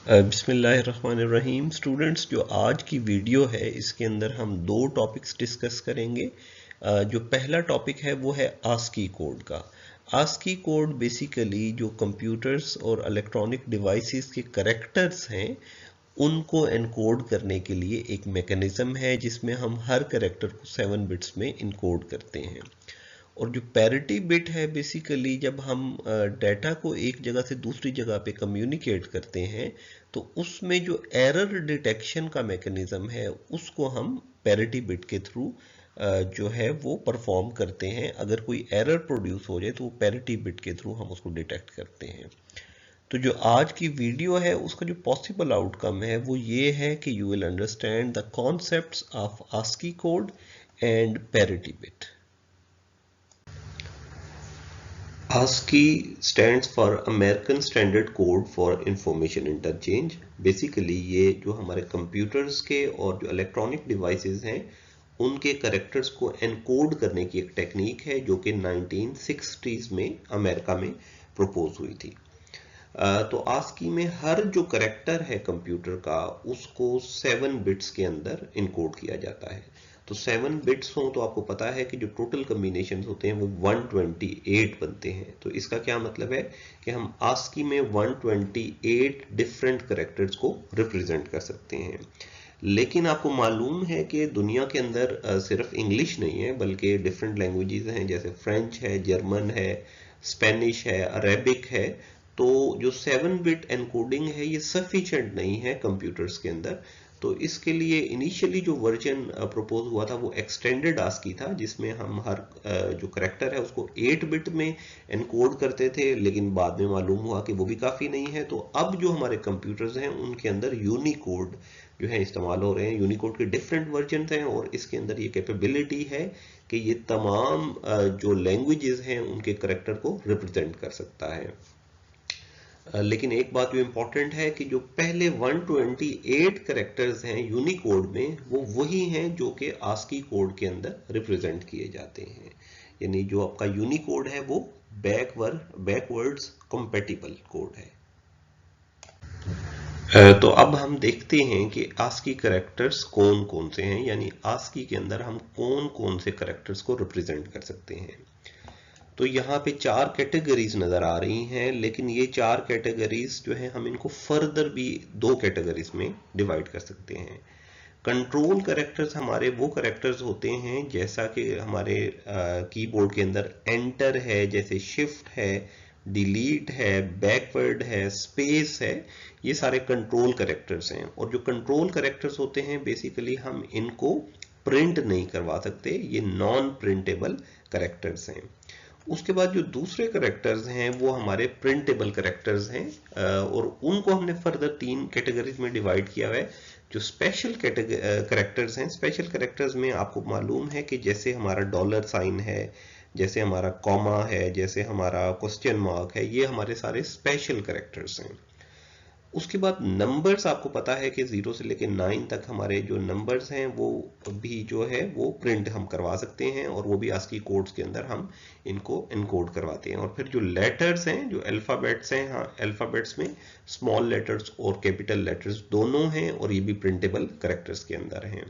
बिस्मिल्लाहिर्रहमानिर्रहीम। स्टूडेंट्स, जो आज की वीडियो है इसके अंदर हम दो टॉपिक्स डिस्कस करेंगे। जो पहला टॉपिक है वो है आस्की कोड का। आस्की कोड बेसिकली जो कंप्यूटर्स और इलेक्ट्रॉनिक डिवाइसेस के करैक्टर्स हैं उनको एनकोड करने के लिए एक मैकेनिज्म है जिसमें हम हर करैक्टर को 7 बिट्स में इनकोड करते हैं। और जो पैरिटी बिट है बेसिकली जब हम डाटा को एक जगह से दूसरी जगह पे कम्युनिकेट करते हैं तो उसमें जो एरर डिटेक्शन का मैकेनिज्म है उसको हम पैरिटी बिट के थ्रू जो है वो परफॉर्म करते हैं। अगर कोई एरर प्रोड्यूस हो जाए तो वो पैरिटी बिट के थ्रू हम उसको डिटेक्ट करते हैं। तो जो आज की वीडियो है उसका जो पॉसिबल आउटकम है वो ये है कि you will understand the concepts of ASCII code and parity bit. ASCII stands for American Standard Code for Information Interchange। Basically ये जो हमारे कंप्यूटर्स के और जो इलेक्ट्रॉनिक डिवाइसेस हैं उनके करेक्टर्स को एनकोड करने की एक टेक्निक है जो कि 1960s में अमेरिका में प्रपोज हुई थी। तो ASCII में हर जो करेक्टर है कंप्यूटर का उसको 7 बिट्स के अंदर इनकोड किया जाता है। तो 7 बिट्स हो तो आपको पता है कि जो टोटल कम्बिनेशन होते हैं वो 128 बनते हैं। तो इसका क्या मतलब है कि हम ASCII में 128 डिफरेंट करेक्टर्स को रिप्रेजेंट कर सकते हैं। लेकिन आपको मालूम है कि दुनिया के अंदर सिर्फ इंग्लिश नहीं है बल्कि डिफरेंट लैंग्वेजेस हैं, जैसे फ्रेंच है, जर्मन है, स्पेनिश है, अरेबिक है। तो जो 7 बिट एनकोडिंग है ये सफिशिएंट नहीं है कंप्यूटर्स के अंदर। तो इसके लिए इनिशियली जो वर्जन प्रपोज हुआ था वो एक्सटेंडेड ASCII था जिसमें हम हर जो करेक्टर है उसको 8 बिट में एनकोड करते थे, लेकिन बाद में मालूम हुआ कि वो भी काफ़ी नहीं है। तो अब जो हमारे कंप्यूटर्स हैं उनके अंदर यूनिकोड जो है इस्तेमाल हो रहे हैं। यूनिकोड के डिफरेंट वर्जन हैं और इसके अंदर ये कैपेबिलिटी है कि ये तमाम जो लैंग्वेजेस हैं उनके करेक्टर को रिप्रेजेंट कर सकता है। लेकिन एक बात जो इम्पोर्टेंट है कि जो पहले 128 करेक्टर्स हैं यूनिकोड में वो वही हैं जो कि ASCII कोड के अंदर रिप्रेजेंट किए जाते हैं। यानी जो आपका यूनिकोड है वो बैकवर्ड्स कंपैटिबल कोड है। तो अब हम देखते हैं कि ASCII करेक्टर्स कौन कौन से हैं, यानी ASCII के अंदर हम कौन कौन से करेक्टर्स को रिप्रेजेंट कर सकते हैं। तो यहाँ पे 4 कैटेगरीज नजर आ रही हैं, लेकिन ये 4 कैटेगरीज जो है हम इनको फर्दर भी 2 कैटेगरीज में डिवाइड कर सकते हैं। कंट्रोल कैरेक्टर्स हमारे वो कैरेक्टर्स होते हैं जैसा कि हमारे कीबोर्ड के अंदर एंटर है, जैसे शिफ्ट है, डिलीट है, बैकवर्ड है, स्पेस है, ये सारे कंट्रोल कैरेक्टर्स हैं। और जो कंट्रोल कैरेक्टर्स होते हैं बेसिकली हम इनको प्रिंट नहीं करवा सकते, ये नॉन प्रिंटेबल कैरेक्टर्स हैं। उसके बाद जो दूसरे करेक्टर्स हैं वो हमारे प्रिंटेबल करेक्टर्स हैं और उनको हमने फर्दर 3 कैटेगरीज में डिवाइड किया हुआ है। जो स्पेशल करेक्टर्स हैं, स्पेशल करेक्टर्स में आपको मालूम है कि जैसे हमारा डॉलर साइन है, जैसे हमारा कॉमा है, जैसे हमारा क्वेश्चन मार्क है, ये हमारे सारे स्पेशल करेक्टर्स हैं। उसके बाद नंबर्स, आपको पता है कि 0 से लेकर 9 तक हमारे जो नंबर्स हैं वो भी जो है वो प्रिंट हम करवा सकते हैं और वो भी ASCII कोड्स के अंदर हम इनको एनकोड करवाते हैं। और फिर जो लेटर्स हैं, जो अल्फ़ाबेट्स हैं, हाँ अल्फ़ाबेट्स में स्मॉल लेटर्स और कैपिटल लेटर्स दोनों हैं और ये भी प्रिंटेबल कैरेक्टर्स के अंदर हैं।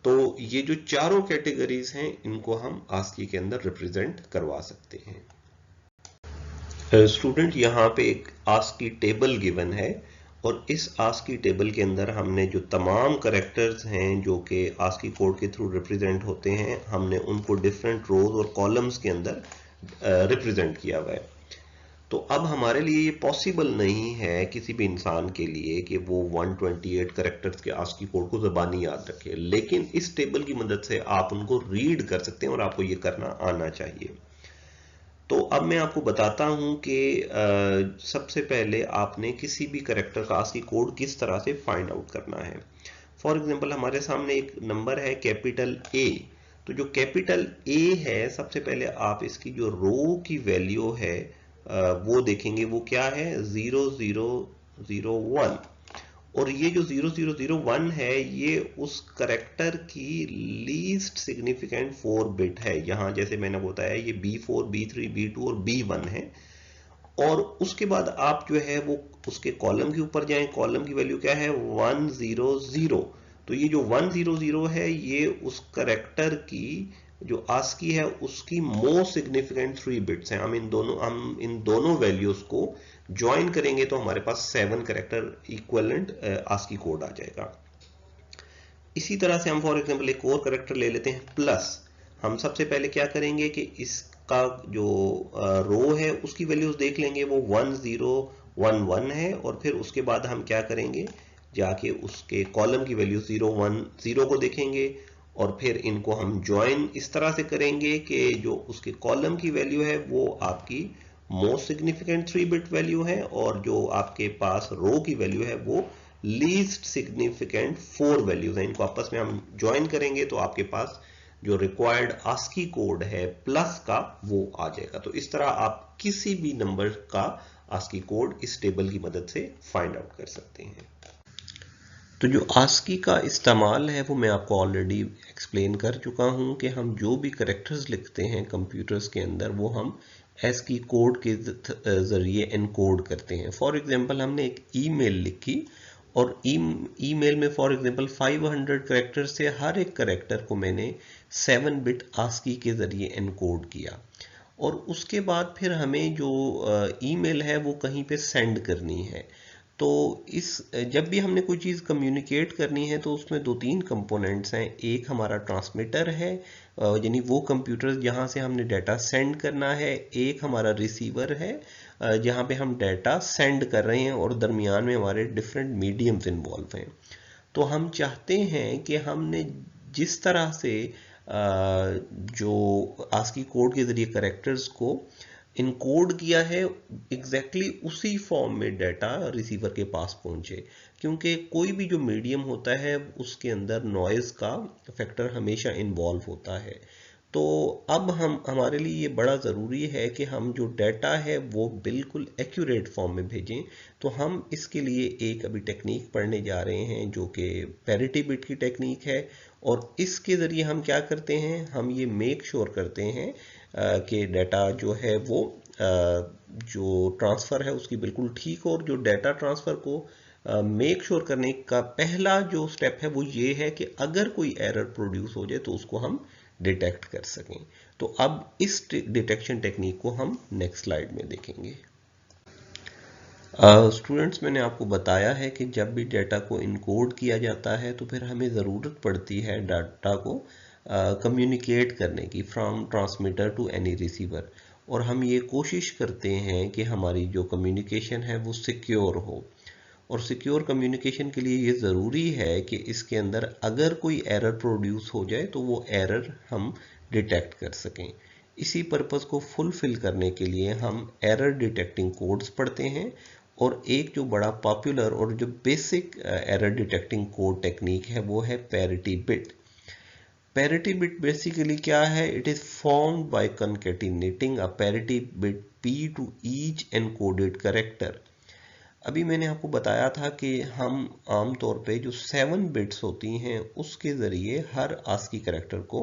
तो ये जो चारों कैटेगरीज हैं इनको हम ASCII के अंदर रिप्रेजेंट करवा सकते हैं। स्टूडेंट, यहाँ पे एक ASCII टेबल गिवन है और इस ASCII टेबल के अंदर हमने जो तमाम करेक्टर्स हैं जो कि ASCII कोड के थ्रू रिप्रेजेंट होते हैं हमने उनको डिफरेंट रोज और कॉलम्स के अंदर रिप्रेजेंट किया हुआ है। तो अब हमारे लिए ये पॉसिबल नहीं है किसी भी इंसान के लिए कि वो 128 करेक्टर्स के ASCII कोड को ज़बानी याद रखे, लेकिन इस टेबल की मदद से आप उनको रीड कर सकते हैं और आपको ये करना आना चाहिए। तो अब मैं आपको बताता हूं कि सबसे पहले आपने किसी भी करेक्टर का ASCII कोड किस तरह से फाइंड आउट करना है। फॉर एग्जांपल हमारे सामने एक नंबर है कैपिटल A। तो जो कैपिटल A है सबसे पहले आप इसकी जो रो की वैल्यू है वो देखेंगे, वो क्या है 0001। और ये जो 0001 है ये उस करेक्टर की लीस्ट सिग्निफिकेंट 4 बिट है। यहाँ जैसे मैंने बताया ये B4, B3, B2 और B1 है। और उसके बाद आप जो है वो उसके कॉलम के ऊपर जाएं, कॉलम की वैल्यू क्या है 100। तो ये जो 100 है ये उस करेक्टर की जो आस्की है उसकी मोस्ट सिग्निफिकेंट 3 बिट्स हैं। हम इन दोनों वैल्यूज को ज्वाइन करेंगे तो हमारे पास 7 करेक्टर इक्विवेलेंट आस्की कोड आ जाएगा। इसी तरह से हम फॉर एग्जांपल एक और करेक्टर ले लेते हैं प्लस। हम सबसे पहले क्या करेंगे कि इसका जो रो है उसकी वैल्यूज देख लेंगे, वो 1011 है, और फिर उसके बाद हम क्या करेंगे, जाके उसके कॉलम की वैल्यू 010 को देखेंगे और फिर इनको हम ज्वाइन इस तरह से करेंगे कि जो उसके कॉलम की वैल्यू है वो आपकी मोस्ट सिग्निफिकेंट 3 बिट वैल्यू है, और जो आपके पास रो की वैल्यू है वो लीस्ट सिग्निफिकेंट 4 वैल्यूज हैं। इनको आपस में हम ज्वाइन करेंगे तो आपके पास जो रिक्वायर्ड आस्की कोड है प्लस का वो आ जाएगा। तो इस तरह आप किसी भी नंबर का आस्की कोड इस टेबल की मदद से फाइंड आउट कर सकते हैं। तो जो आस्की का इस्तेमाल है वो मैं आपको ऑलरेडी एक्सप्लेन कर चुका हूं कि हम जो भी करेक्टर्स लिखते हैं कंप्यूटर्स के अंदर वो हम ASCII कोड के जरिए एनकोड करते हैं। फॉर एग्जांपल हमने एक ईमेल लिखी और ईमेल में फॉर एग्जांपल 500 करेक्टर्स से हर एक करेक्टर को मैंने 7 बिट आस्की के जरिए एनकोड किया, और उसके बाद फिर हमें जो ईमेल है वो कहीं पे सेंड करनी है। तो इस जब भी हमने कोई चीज़ कम्युनिकेट करनी है तो उसमें 2-3 कंपोनेंट्स हैं। एक हमारा ट्रांसमीटर है, यानी वो कंप्यूटर जहाँ से हमने डाटा सेंड करना है। एक हमारा रिसीवर है जहाँ पे हम डाटा सेंड कर रहे हैं, और दरमियान में हमारे डिफरेंट मीडियम्स इन्वॉल्व हैं। तो हम चाहते हैं कि हमने जिस तरह से जो आस्की कोड के जरिए करेक्टर्स को इनकोड किया है एग्जैक्टली उसी फॉर्म में डाटा रिसीवर के पास पहुंचे, क्योंकि कोई भी जो मीडियम होता है उसके अंदर नॉइज का फैक्टर हमेशा इन्वॉल्व होता है। तो अब हमारे लिए ये बड़ा ज़रूरी है कि हम जो डाटा है वो बिल्कुल एक्यूरेट फॉर्म में भेजें। तो हम इसके लिए एक अभी टेक्निक पढ़ने जा रहे हैं जो कि पैरिटी बिट की टेक्निक है, और इसके ज़रिए हम क्या करते हैं, हम ये मेक श्योर करते हैं कि डाटा जो है वो जो ट्रांसफ़र है उसकी बिल्कुल ठीक हो। और जो डाटा ट्रांसफ़र को मेक श्योर करने का पहला जो स्टेप है वो ये है कि अगर कोई एरर प्रोड्यूस हो जाए तो उसको हम डिटेक्ट कर सकें। तो अब इस डिटेक्शन टेक्निक को हम नेक्स्ट स्लाइड में देखेंगे। स्टूडेंट्स, मैंने आपको बताया है कि जब भी डाटा को इनकोड किया जाता है तो फिर हमें ज़रूरत पड़ती है डाटा को कम्युनिकेट करने की from transmitter to any receiver, और हम ये कोशिश करते हैं कि हमारी जो कम्युनिकेशन है वो सिक्योर हो। और सिक्योर कम्युनिकेशन के लिए ये ज़रूरी है कि इसके अंदर अगर कोई एरर प्रोड्यूस हो जाए तो वो एरर हम डिटेक्ट कर सकें। इसी पर्पज़ को फुलफिल करने के लिए हम एरर डिटेक्टिंग कोड्स पढ़ते हैं, और एक जो बड़ा पॉपुलर और जो basic error detecting code technique है वो है parity bit. Parity bit basically क्या है, it is formed by concatenating a parity bit p to each encoded character. अभी मैंने आपको बताया था कि हम आमतौर पे जो 7 बिट्स होती हैं उसके ज़रिए हर आस्की कैरेक्टर को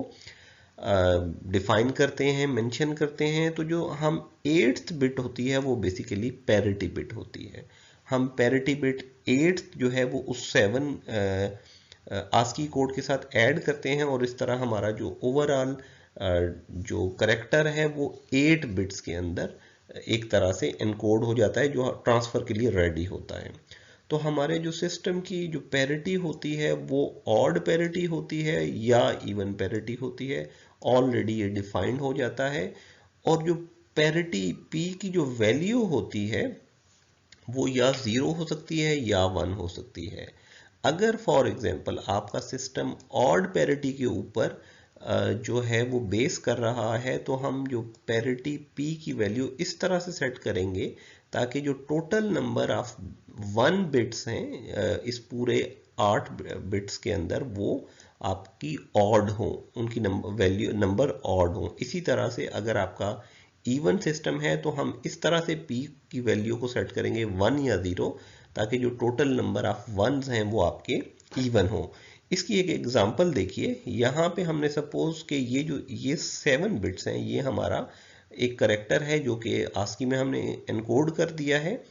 डिफाइन करते हैं, मेंशन करते हैं। तो जो हम 8th बिट होती है वो बेसिकली पैरिटी बिट होती है। हम पैरिटी बिट 8th जो है वो उस 7 आस्की कोड के साथ ऐड करते हैं, और इस तरह हमारा जो ओवरऑल जो कैरेक्टर है वो 8 बिट्स के अंदर एक तरह से एनकोड हो जाता है, जो ट्रांसफ़र के लिए रेडी होता है। तो हमारे जो सिस्टम की जो पैरिटी होती है वो ऑड पैरिटी होती है या इवन पैरिटी होती है, ऑलरेडी ये डिफाइंड हो जाता है। और जो पैरिटी p की जो वैल्यू होती है वो या 0 हो सकती है या 1 हो सकती है। अगर फॉर एग्जांपल आपका सिस्टम ऑड पैरिटी के ऊपर जो है वो बेस कर रहा है, तो हम जो पैरिटी p की वैल्यू इस तरह से सेट करेंगे ताकि जो टोटल नंबर ऑफ 1 बिट्स हैं इस पूरे 8 बिट्स के अंदर वो आपकी ऑड हो, उनकी नंबर ऑड हो। इसी तरह से अगर आपका इवन सिस्टम है तो हम इस तरह से p की वैल्यू को सेट करेंगे 1 या 0, ताकि जो टोटल नंबर ऑफ वंस हैं वो आपके इवन हो। इसकी एक एग्जांपल देखिए, यहाँ पे हमने सपोज कि ये 7 बिट्स हैं, ये हमारा एक करेक्टर है जो कि ASCII में हमने एनकोड कर दिया है,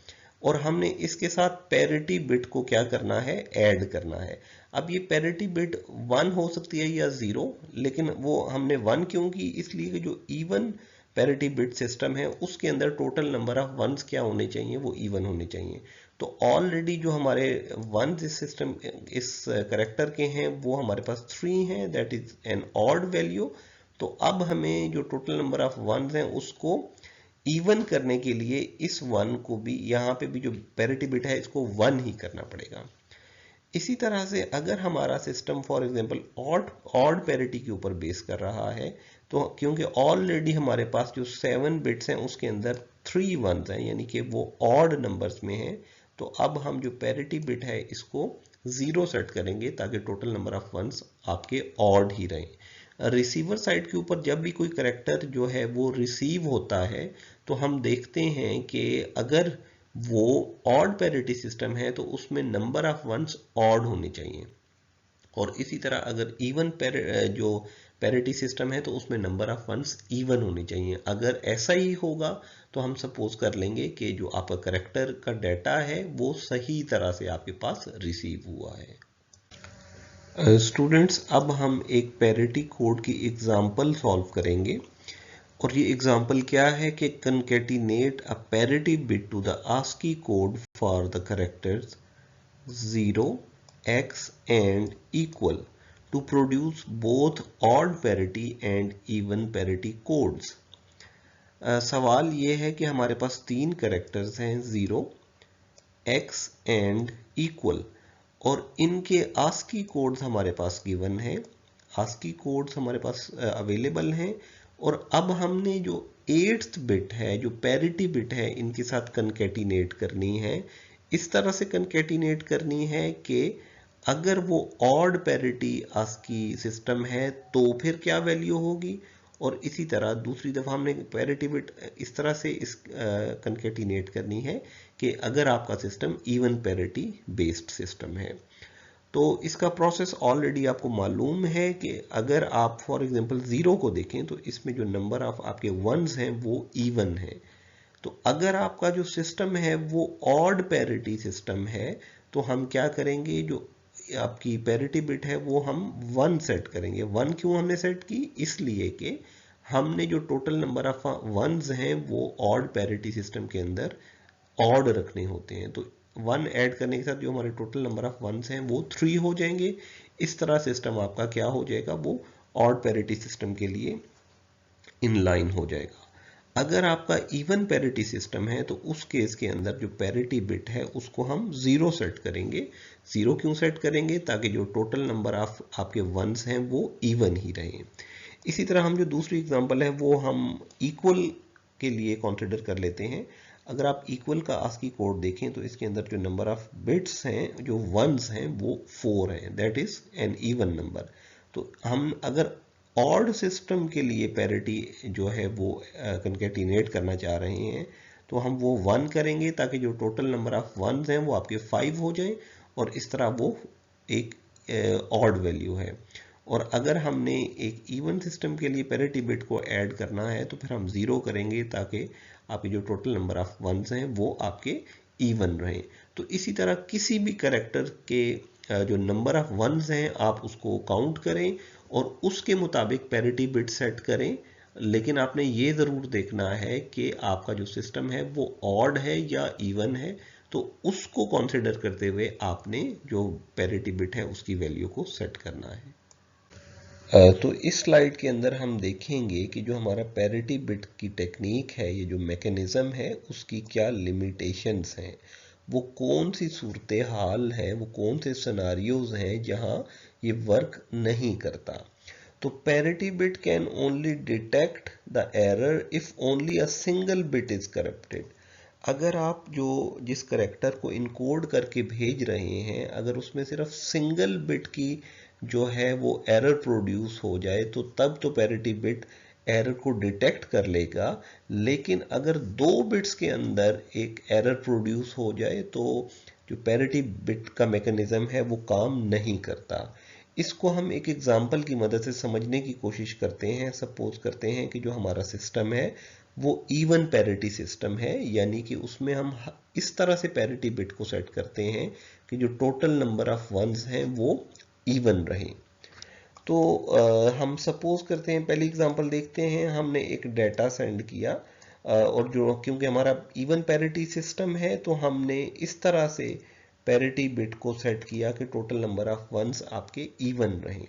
और हमने इसके साथ पैरिटी बिट को क्या करना है, ऐड करना है। अब ये पैरिटी बिट 1 हो सकती है या 0, लेकिन वो हमने 1 क्यों की, इसलिए कि जो इवन पैरिटी बिट सिस्टम है उसके अंदर टोटल नंबर ऑफ वंस क्या होने चाहिए, वो इवन होने चाहिए। तो ऑलरेडी जो हमारे वंस इस सिस्टम इस करेक्टर के हैं वो हमारे पास 3 हैं, that is an odd value. तो अब हमें जो टोटल नंबर ऑफ वंस हैं उसको इवन करने के लिए इस 1 को भी, यहाँ पे भी जो पैरिटी बिट है इसको 1 ही करना पड़ेगा। इसी तरह से अगर हमारा system for example odd parity के ऊपर बेस कर रहा है, तो क्योंकि ऑलरेडी हमारे पास जो 7 बिट्स हैं उसके अंदर 3 वंस हैं, यानी कि वो ऑड नंबर्स में हैं, तो अब हम जो पैरिटी बिट है इसको 0 सेट करेंगे ताकि टोटल नंबर ऑफ वंस आपके ऑड ही रहें। रिसीवर साइड के ऊपर जब भी कोई करेक्टर जो है वो रिसीव होता है, तो हम देखते हैं कि अगर वो ऑड पैरिटी सिस्टम है तो उसमें नंबर ऑफ वंस ऑड होने चाहिए, और इसी तरह अगर इवन जो पैरिटी सिस्टम है तो उसमें नंबर ऑफ वंस इवन होने चाहिए। अगर ऐसा ही होगा तो हम सपोज कर लेंगे कि जो आपका करेक्टर का डाटा है वो सही तरह से आपके पास रिसीव हुआ है। स्टूडेंट्स, अब हम एक पैरिटी कोड की एग्जांपल सॉल्व करेंगे, और ये एग्जांपल क्या है कि concatenate a parity bit to the ASCII code for the characters 0, X and equal to produce both odd parity and even parity codes। सवाल ये है कि हमारे पास 3 कैरेक्टर्स हैं 0, X एंड इक्वल, और इनके ASCII कोड्स हमारे पास गिवन है, ASCII कोड्स हमारे पास अवेलेबल हैं, और अब हमने जो 8th बिट है, जो पैरिटी बिट है, इनके साथ कंकैटिनेट करनी है। इस तरह से कंकैटिनेट करनी है कि अगर वो ऑड पैरिटी ASCII सिस्टम है तो फिर क्या वैल्यू होगी, और इसी तरह दूसरी दफ़ा हमने पैरिटी बिट इस तरह से इस कंकैटिनेट करनी है कि अगर आपका system even parity based system है। तो इसका प्रोसेस ऑलरेडी आपको मालूम है कि अगर आप फॉर एग्जांपल 0 को देखें तो इसमें जो नंबर ऑफ आपके वंस हैं वो इवन है। तो अगर आपका जो सिस्टम है वो ऑड पैरिटी सिस्टम है तो हम क्या करेंगे, जो आपकी पैरिटी बिट है वो हम 1 सेट करेंगे। 1 क्यों हमने सेट की, इसलिए कि हमने जो टोटल नंबर ऑफ वंस हैं वो ऑड पैरिटी सिस्टम के अंदर ऑड रखने होते हैं। तो 1 ऐड करने के साथ जो हमारे टोटल नंबर ऑफ वंस हैं वो 3 हो जाएंगे। इस तरह सिस्टम आपका क्या हो जाएगा, वो ऑड पैरिटी सिस्टम के लिए इन लाइन हो जाएगा। अगर आपका इवन पैरिटी सिस्टम है तो उस केस के अंदर जो पैरिटी बिट है उसको हम 0 सेट करेंगे। 0 क्यों सेट करेंगे, ताकि जो टोटल नंबर ऑफ आपके वंस हैं वो इवन ही रहें। इसी तरह हम जो दूसरी एग्जांपल है वो हम इक्वल के लिए कंसीडर कर लेते हैं। अगर आप इक्वल का ASCII कोड देखें तो इसके अंदर जो नंबर ऑफ बिट्स हैं, जो वंस हैं, वो 4 हैं, that is an even number. तो हम अगर ऑड सिस्टम के लिए पैरिटी जो है वो कंकैटिनेट करना चाह रहे हैं तो हम वो 1 करेंगे ताकि जो टोटल नंबर ऑफ वंस हैं वो आपके 5 हो जाए, और इस तरह वो एक ऑड वैल्यू है। और अगर हमने एक इवन सिस्टम के लिए पैरिटी बिट को ऐड करना है तो फिर हम 0 करेंगे ताकि आपके जो टोटल नंबर ऑफ वंस हैं वो आपके इवन रहें। तो इसी तरह किसी भी कैरेक्टर के जो नंबर ऑफ वंस हैं आप उसको काउंट करें और उसके मुताबिक पैरिटी बिट सेट करें, लेकिन आपने ये ज़रूर देखना है कि आपका जो सिस्टम है वो ऑड है या इवन है, तो उसको कंसिडर करते हुए आपने जो पैरिटी बिट है उसकी वैल्यू को सेट करना है। तो इस स्लाइड के अंदर हम देखेंगे कि जो हमारा पैरिटी बिट की टेक्निक है, ये जो मैकेनिज्म है, उसकी क्या लिमिटेशंस हैं, वो कौन सी सूरत हाल है, वो कौन से सिनारियोज हैं जहां ये वर्क नहीं करता। तो parity bit can only detect the error if only a single bit is corrupted. अगर आप जो जिस करेक्टर को इनकोड करके भेज रहे हैं, अगर उसमें सिर्फ सिंगल बिट की जो है वो एरर प्रोड्यूस हो जाए तो तब तो पैरिटी बिट एरर को डिटेक्ट कर लेगा, लेकिन अगर 2 बिट्स के अंदर एक एरर प्रोड्यूस हो जाए तो जो पैरिटी बिट का मैकेनिज्म है वो काम नहीं करता। इसको हम एक एग्जांपल की मदद से समझने की कोशिश करते हैं। सपोज करते हैं कि जो हमारा सिस्टम है वो इवन पैरिटी सिस्टम है, यानी कि उसमें हम इस तरह से पैरिटी बिट को सेट करते हैं कि जो टोटल नंबर ऑफ वंस हैं वो इवन रहे। तो हम सपोज करते हैं, पहली एग्जांपल देखते हैं। हमने एक डाटा सेंड किया और जो क्योंकि हमारा इवन पैरिटी सिस्टम है तो हमने इस तरह से पैरिटी बिट को सेट किया कि टोटल नंबर ऑफ वंस आपके इवन रहे।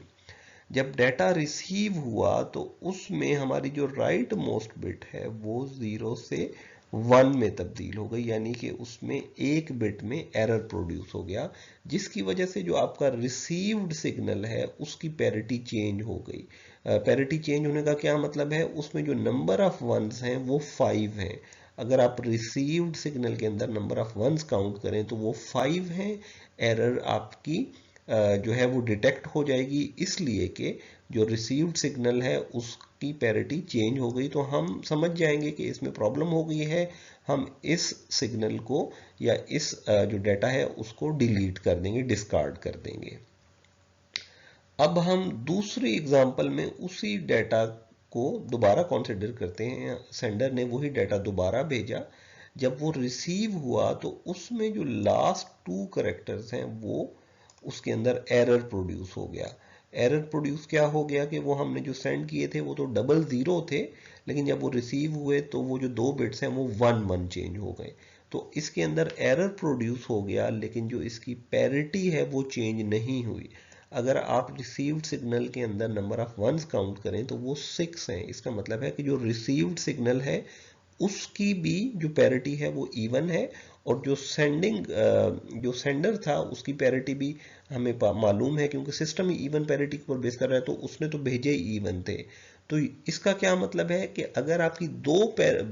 जब डाटा रिसीव हुआ तो उसमें हमारी जो राइट मोस्ट बिट है वो 0 से 1 में तब्दील हो गई, यानी कि उसमें एक बिट में एरर प्रोड्यूस हो गया, जिसकी वजह से जो आपका रिसीव्ड सिग्नल है उसकी पैरिटी चेंज हो गई। पैरिटी चेंज होने का क्या मतलब है, उसमें जो नंबर ऑफ वंस हैं वो 5 हैं। अगर आप रिसीव्ड सिग्नल के अंदर नंबर ऑफ वंस काउंट करें तो वो 5 हैं। एरर आपकी जो है वो डिटेक्ट हो जाएगी, इसलिए कि जो रिसीव्ड सिग्नल है उसकी पैरिटी चेंज हो गई। तो हम समझ जाएंगे कि इसमें प्रॉब्लम हो गई है, हम इस सिग्नल को या इस जो डाटा है उसको डिलीट कर देंगे, डिस्कार्ड कर देंगे। अब हम दूसरी एग्जांपल में उसी डाटा को दोबारा कंसिडर करते हैं। सेंडर ने वही डाटा दोबारा भेजा। जब वो रिसीव हुआ तो उसमें जो लास्ट 2 कैरेक्टर्स हैं वो उसके अंदर एरर प्रोड्यूस हो गया। एरर प्रोड्यूस क्या हो गया कि वो हमने जो सेंड किए थे वो तो 00 थे, लेकिन जब वो रिसीव हुए तो वो जो 2 बिट्स हैं वो 11 चेंज हो गए। तो इसके अंदर एरर प्रोड्यूस हो गया, लेकिन जो इसकी पैरिटी है वो चेंज नहीं हुई। अगर आप रिसीव्ड सिग्नल के अंदर नंबर ऑफ वंस काउंट करें तो वो 6 हैं। इसका मतलब है कि जो रिसीव्ड सिग्नल है उसकी भी जो पैरिटी है वो इवन है, और जो सेंडर था उसकी पैरिटी भी हमें मालूम है, क्योंकि सिस्टम ही इवन पैरिटी पर बेस कर रहा है तो उसने तो भेजे ही इवन थे। तो इसका क्या मतलब है कि अगर आपकी 2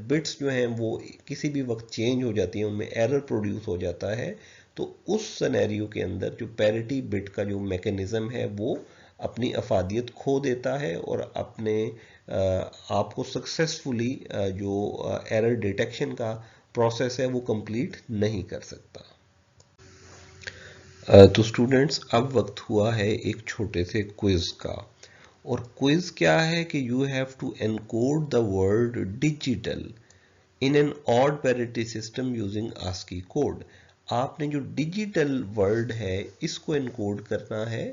बिट्स जो हैं वो किसी भी वक्त चेंज हो जाती हैं, उनमें एरर प्रोड्यूस हो जाता है, तो उस सिनेरियो के अंदर जो पैरिटी बिट का जो मैकेनिज्म है वो अपनी अफादियत खो देता है और अपने आपको सक्सेसफुली जो एरर डिटेक्शन का प्रोसेस है वो कंप्लीट नहीं कर सकता। तो स्टूडेंट्स, अब वक्त हुआ है एक छोटे से क्विज का। और क्विज क्या है कि you have to encode the word digital in an odd parity system using ASCII code. आपने जो डिजिटल वर्ड है इसको एनकोड करना है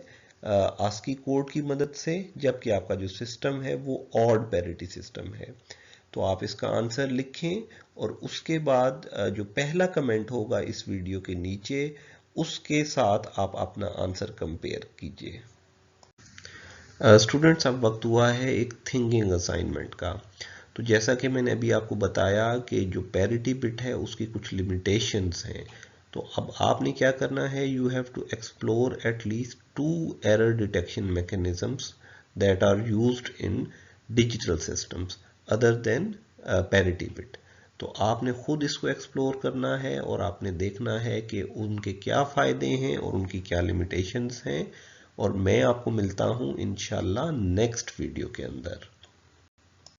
आस्की कोड की मदद से, जबकि आपका जो सिस्टम है वो ऑड पैरिटी सिस्टम है। तो आप इसका आंसर लिखें और उसके बाद जो पहला कमेंट होगा इस वीडियो के नीचे उसके साथ आप अपना आंसर कंपेयर कीजिए। स्टूडेंट्स, अब वक्त हुआ है एक थिंकिंग असाइनमेंट का। तो जैसा कि मैंने अभी आपको बताया कि जो पैरिटी बिट है उसकी कुछ लिमिटेशंस हैं। तो अब आपने क्या करना है, you have to explore at least 2 error detection mechanisms that are used in digital systems other than parity bit. तो आपने खुद इसको एक्सप्लोर करना है और आपने देखना है कि उनके क्या फ़ायदे हैं और उनकी क्या लिमिटेशंस हैं। और मैं आपको मिलता हूं इंशाल्लाह नेक्स्ट वीडियो के अंदर।